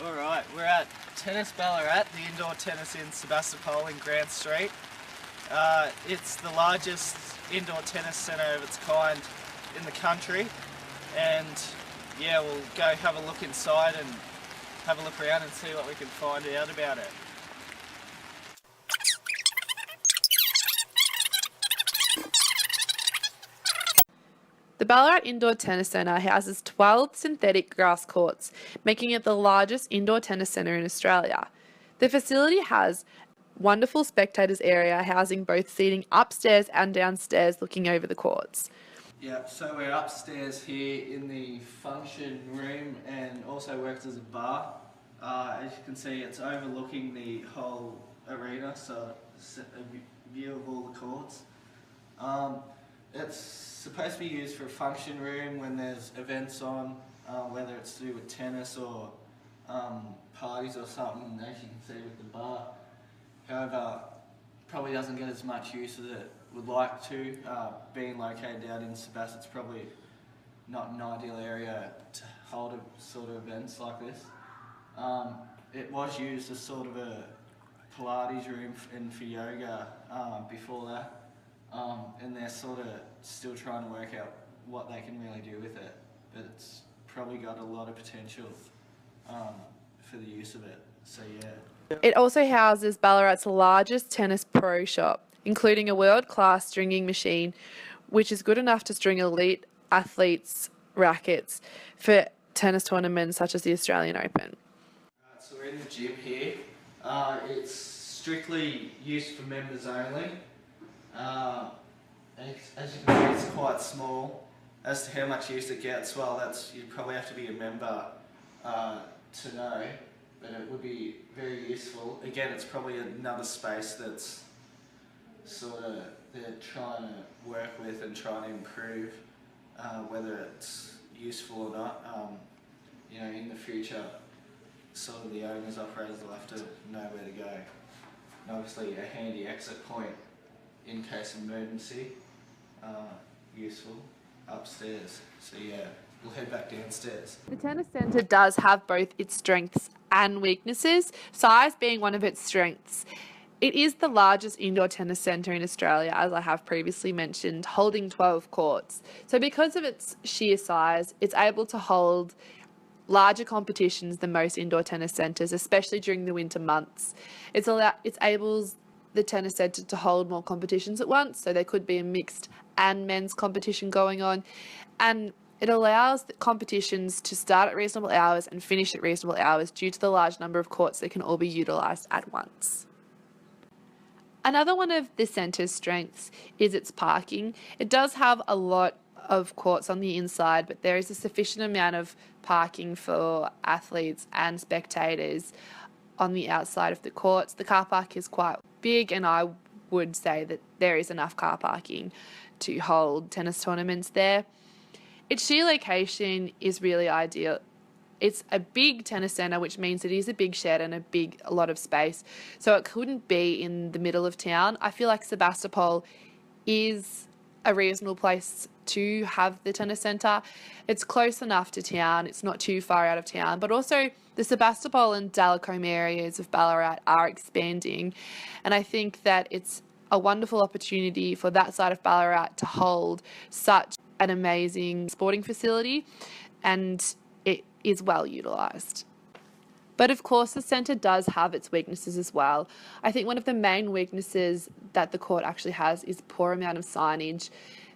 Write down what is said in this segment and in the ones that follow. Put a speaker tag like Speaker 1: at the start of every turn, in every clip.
Speaker 1: Alright, we're at Tennis Ballarat, the indoor tennis in Sebastopol in Grant Street. It's the largest indoor tennis centre of its kind in the country, and yeah, we'll go have a look inside and have a look around and see what we can find out about it.
Speaker 2: The Ballarat Indoor Tennis Centre houses 12 synthetic grass courts, making it the largest indoor tennis centre in Australia. The facility has wonderful spectators area housing both seating upstairs and downstairs looking over the courts.
Speaker 1: Yeah, so we're upstairs here in the function room and also works as a bar. As you can see, it's overlooking the whole arena, so it's a view of all the courts. It's supposed to be used for a function room when there's events on, whether it's to do with tennis or parties or something, as you can see with the bar. However, probably doesn't get as much use as it would like to. Being located out in Sebastopol, it's probably not an ideal area to hold sort of events like this. It was used as sort of a Pilates room and for yoga before that. And they're sort of still trying to work out what they can really do with it, but it's probably got a lot of potential for the use of it, so yeah.
Speaker 2: It also houses Ballarat's largest tennis pro shop, including a world-class stringing machine, which is good enough to string elite athletes' rackets for tennis tournaments such as the Australian Open.
Speaker 1: So we're in the gym here. It's strictly used for members only. As you can see, it's quite small. As to how much use it gets, well, you'd probably have to be a member to know, but it would be very useful. Again, it's probably another space that's sort of they're trying to work with and trying to improve, whether it's useful or not. You know, in the future, sort of the owners, operators will have to know where to go. And obviously a handy exit point in case of emergency, useful, upstairs. So yeah, we'll head back downstairs.
Speaker 2: The tennis centre does have both its strengths and weaknesses, size being one of its strengths. It is the largest indoor tennis centre in Australia, as I have previously mentioned, holding 12 courts. So because of its sheer size, it's able to hold larger competitions than most indoor tennis centres, especially during the winter months. It's able the tennis centre to hold more competitions at once, so there could be a mixed and men's competition going on, and it allows the competitions to start at reasonable hours and finish at reasonable hours due to the large number of courts that can all be utilised at once. Another one of the centre's strengths is its parking. It does have a lot of courts on the inside, but there is a sufficient amount of parking for athletes and spectators on the outside of the courts. The car park is quite big, and I would say that there is enough car parking to hold tennis tournaments there. Its sheer location is really ideal. It's a big tennis centre, which means it is a big shed and a lot of space, so it couldn't be in the middle of town. I feel like Sebastopol is a reasonable place to have the tennis centre. It's close enough to town, it's not too far out of town, but also the Sebastopol and Dallacombe areas of Ballarat are expanding, and I think that it's a wonderful opportunity for that side of Ballarat to hold such an amazing sporting facility, and it is well utilised. But of course, the centre does have its weaknesses as well. I think one of the main weaknesses that the court actually has is poor amount of signage.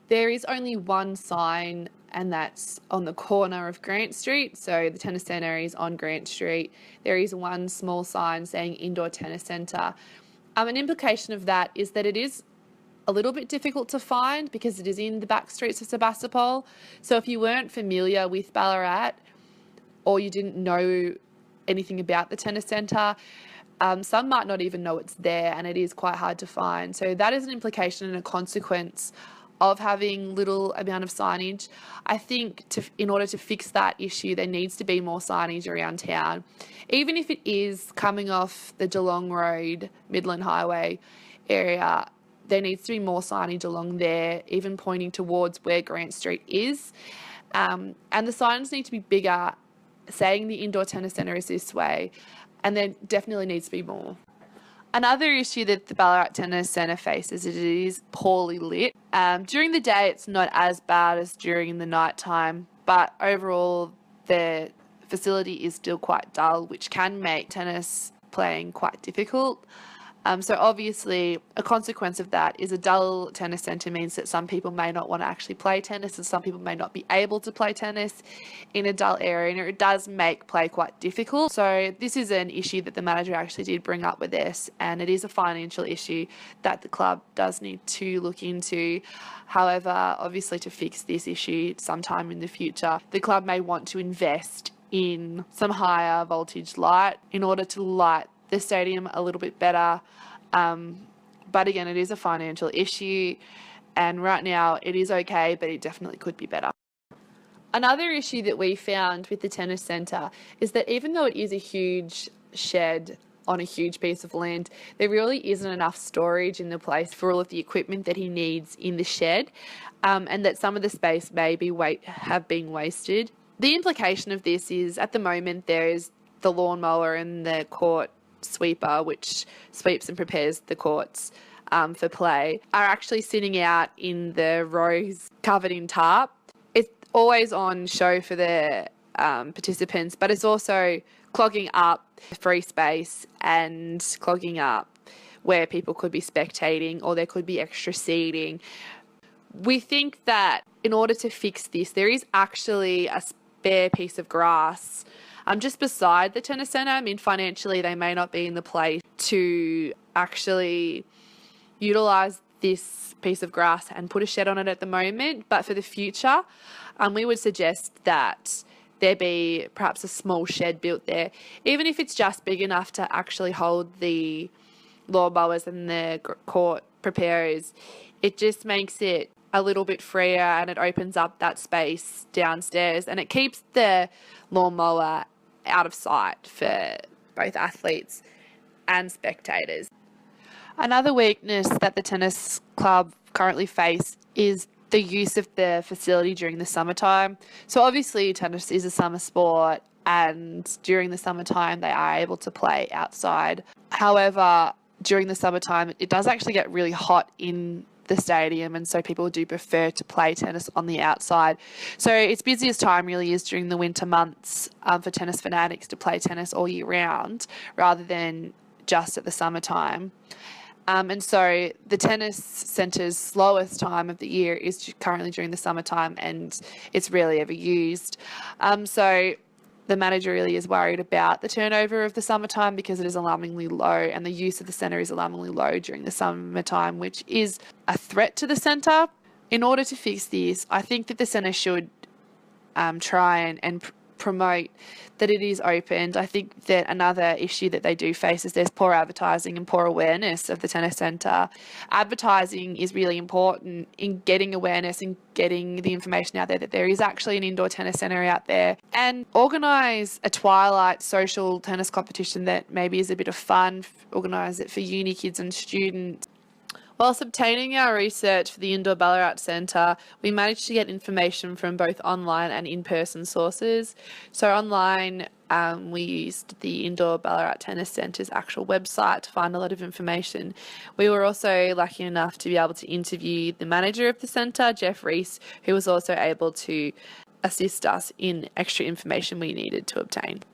Speaker 2: There is only one sign, and that's on the corner of Grant Street. So the tennis centre is on Grant Street. There is one small sign saying Indoor Tennis Centre. An implication of that is that it is a little bit difficult to find because it is in the back streets of Sebastopol. So if you weren't familiar with Ballarat or you didn't know anything about the tennis centre, some might not even know it's there, and it is quite hard to find. So that is an implication and a consequence of having little amount of signage. I think in order to fix that issue, there needs to be more signage around town. Even if it is coming off the Geelong Road, Midland Highway area, there needs to be more signage along there, even pointing towards where Grant Street is. And the signs need to be bigger saying the indoor tennis centre is this way, and there definitely needs to be more. Another issue that the Ballarat Tennis Centre faces is it is poorly lit. During the day, it's not as bad as during the night time, but overall, the facility is still quite dull, which can make tennis playing quite difficult. So obviously, a consequence of that is a dull tennis centre means that some people may not want to actually play tennis, and some people may not be able to play tennis in a dull area, and it does make play quite difficult. So this is an issue that the manager actually did bring up with this, and it is a financial issue that the club does need to look into. However, obviously to fix this issue sometime in the future, the club may want to invest in some higher voltage light in order to light the stadium a little bit better. But again, it is a financial issue, and right now it is okay, but it definitely could be better. Another issue that we found with the tennis centre is that even though it is a huge shed on a huge piece of land, there really isn't enough storage in the place for all of the equipment that he needs in the shed, and that some of the space may have been wasted. The implication of this is, at the moment, there is the lawnmower and the court sweeper, which sweeps and prepares the courts for play, are actually sitting out in the rows covered in tarp. It's always on show for the participants, but it's also clogging up free space and clogging up where people could be spectating, or there could be extra seating. We think that in order to fix this, there is actually a spare piece of grass just beside the tennis centre. I mean, financially, they may not be in the place to actually utilise this piece of grass and put a shed on it at the moment, but for the future, we would suggest that there be perhaps a small shed built there, even if it's just big enough to actually hold the lawnmowers and the court preparers. It just makes it a little bit freer, and it opens up that space downstairs, and it keeps the lawnmower out of sight for both athletes and spectators. Another weakness that the tennis club currently face is the use of the facility during the summertime. So obviously tennis is a summer sport, and during the summertime they are able to play outside. However, during the summertime it does actually get really hot in the stadium, and so people do prefer to play tennis on the outside. So its busiest time really is during the winter months for tennis fanatics to play tennis all year round, rather than just at the summertime. And so the tennis centre's slowest time of the year is currently during the summertime, and it's rarely ever used. So the manager really is worried about the turnover of the summertime, because it is alarmingly low, and the use of the centre is alarmingly low during the summertime, which is a threat to the centre. In order to fix this, I think that the centre should try and promote that it is opened. I think that another issue that they do face is there's poor advertising and poor awareness of the tennis centre. Advertising is really important in getting awareness and getting the information out there that there is actually an indoor tennis centre out there, and organise a twilight social tennis competition that maybe is a bit of fun, organise it for uni kids and students. Whilst obtaining our research for the Indoor Ballarat Centre, we managed to get information from both online and in-person sources. So online, we used the Indoor Ballarat Tennis Centre's actual website to find a lot of information. We were also lucky enough to be able to interview the manager of the centre, Jeff Reese, who was also able to assist us in extra information we needed to obtain.